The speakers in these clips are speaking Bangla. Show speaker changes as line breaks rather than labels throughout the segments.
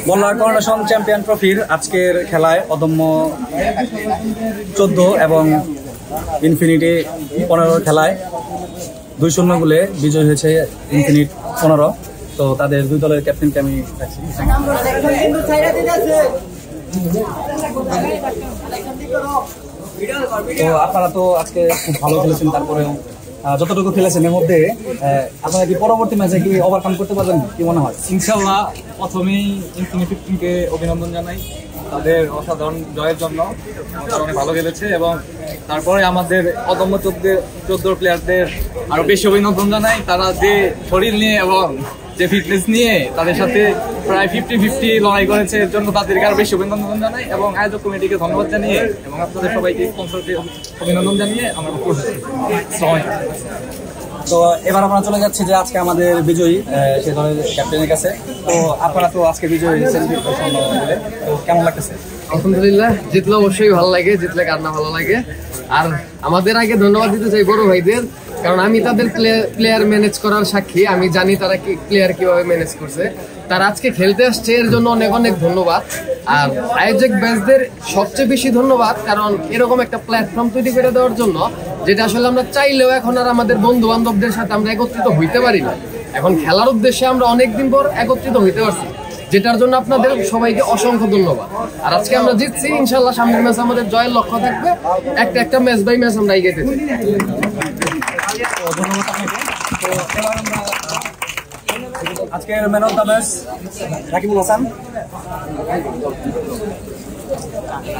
বল্লার করোনেশন চ্যাম্পিয়ন ট্রফির আজকের খেলায় অদম্য 14 এবং ইনফিনিটি 15 খেলায় 2-0 গোলে বিজয় হয়েছে ইনফিনিট 15। তো তাদের দুই দলের ক্যাপ্টেনকে আমি রাখছি। তো আপনারা তো আজকে খুব ভালো খেলেছেন, তারপরেও যতটুকু খেলেছেন এর মধ্যে আপনারা কি পরবর্তী ম্যাচে কি ওভারকাম করতে পারবেন কি মনে হয়?
ইনশাআল্লাহ প্রথমেই ইনফিনিটি টিমকে অভিনন্দন জানাই তাদের অসাধারণ জয়ের জন্য। অনেক ভালো খেলেছে এবং তারপরে আমাদের অদম্য 14 প্লেয়ারদের আরো বেশি অভিনন্দন জানাই। তারা যে শরীর নিয়ে এবং যে ফিটনেস নিয়ে তাদের সাথে প্রায় 50-50 লড়াই করেছে, এর জন্য তাদেরকে আরো বেশি অভিনন্দন জানাই এবং আয়োজক কমিটিকে ধন্যবাদ জানিয়ে এবং আপনাদের সবাইকে স্পন্সরকে অভিনন্দন জানিয়ে আমরা
তো এবার আমরা চলে যাচ্ছি যে আজকে আমাদের বিজয়ী সে দলের ক্যাপ্টেনের কাছে। তো আপনারা তো আজকে বিজয়ী কেমন লাগতেছে?
আলহামদুলিল্লাহ, জিতলে অবশ্যই ভালো লাগে, জিতলে কার না ভালো লাগে। আর আমাদের আগে ধন্যবাদ দিতে চাই বড় ভাইদের, কারণ আমি তাদের প্লেয়ার ম্যানেজ করার সাক্ষী। আমি জানি তারা কি প্লেয়ার কিভাবে ম্যানেজ করছে। তারা আজকে খেলতে আসছে, এর জন্য অনেক অনেক ধন্যবাদ। আর আয়োজক ব্যাচদের সবচেয়ে বেশি ধন্যবাদ, কারণ এরকম একটা প্ল্যাটফর্ম তৈরি করে দেওয়ার জন্য, যেটা আসলে আমরা চাইলেও এখন আর আমাদের বন্ধু বান্ধবদের সাথে আমরা একত্রিত হইতে পারি না। এখন খেলার উদ্দেশ্যে আমরা অনেকদিন পর একত্রিত হইতে পারছি, যেটার জন্য আপনাদের সবাইকে অসংখ্য ধন্যবাদ। আর আজকে আমরা জিতছি, ইনশাল্লাহ সামনের ম্যাচ আমাদের জয়ের লক্ষ্য থাকবে। একটা ম্যাচ বাই ম্যাচ আমরা এগিয়ে যেতে চাই।
আজকের man of the match Rakibul Hasan.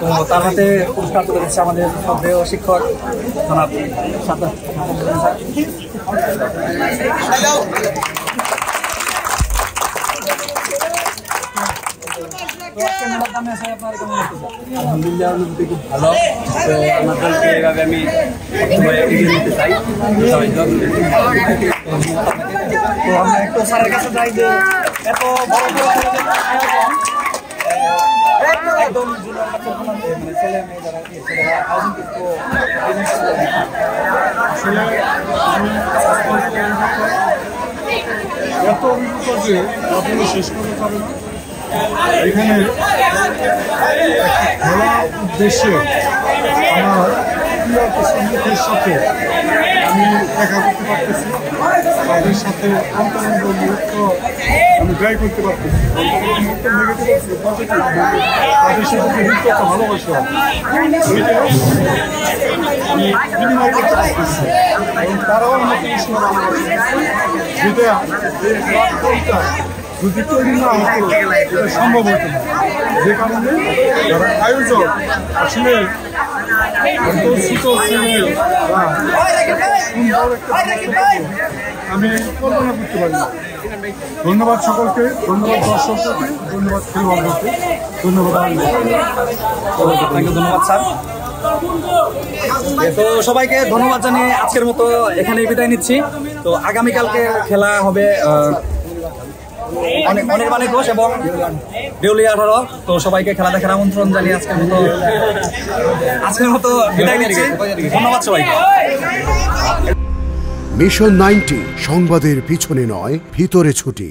তো তার হাতে পুরস্কার তুলে দিচ্ছে আমাদের শ্রদ্ধেয় শিক্ষক জনাব সাদ্দাত।
আলহামদুলিল্লাহ, খুব ভালো। তো আমার দলকে এভাবে আমি সবসময় এগিয়ে নিতে চাই।
তো আমরা একটু স্যারের কাছে যাই যে এত বড় একদম ছেলে মেয়ে যারা আয়োজন কিন্তু
এত অভিজ্ঞতা যে আপনি শেষ করতে পারেন না। এখানে খেলার উদ্দেশ্যে আমার প্রিয় কিছু সাথে আমি দেখা করতে পারতেছি, তাদের সাথে অন্তরঙ্গ মুহূর্ত আমি ট্রাই করতে পারতেছি। অন্তরঙ্গ মুহূর্ত নেগেটিভ আছে, পজিটিভ, তাদের সাথে যে হৃদ্যতা ভালোবাসা ওইটা আমি বিনিময় করতে পারতেছি এবং তারাও আমাকে ভীষণ ভালোবাসে। যেটা এই প্ল্যাটফর্মটা যদি তৈরি না হতো এটা সম্ভব হতো না। যে কারণে যারা আয়োজক আসলে আমি কল্পনা করতে পারি না। ধন্যবাদ সকলকে, ধন্যবাদ দর্শককে, ধন্যবাদ খেলোয়াড়কে, ধন্যবাদ।
ধন্যবাদ স্যার। তো সবাইকে ধন্যবাদ জানিয়ে আজকের মতো এখানেই বিদায় নিচ্ছি। তো আগামীকালকে খেলা হবে অনেক ঘোষ এবং দেউলিয়া 18। তো সবাইকে খেলা দেখার আমন্ত্রণ জানিয়ে আজকের মতো বিদায় নিচ্ছি। ধন্যবাদ সবাইকে।
মিশন 90 সংবাদের পিছনে নয়, ভিতরে ছুটি।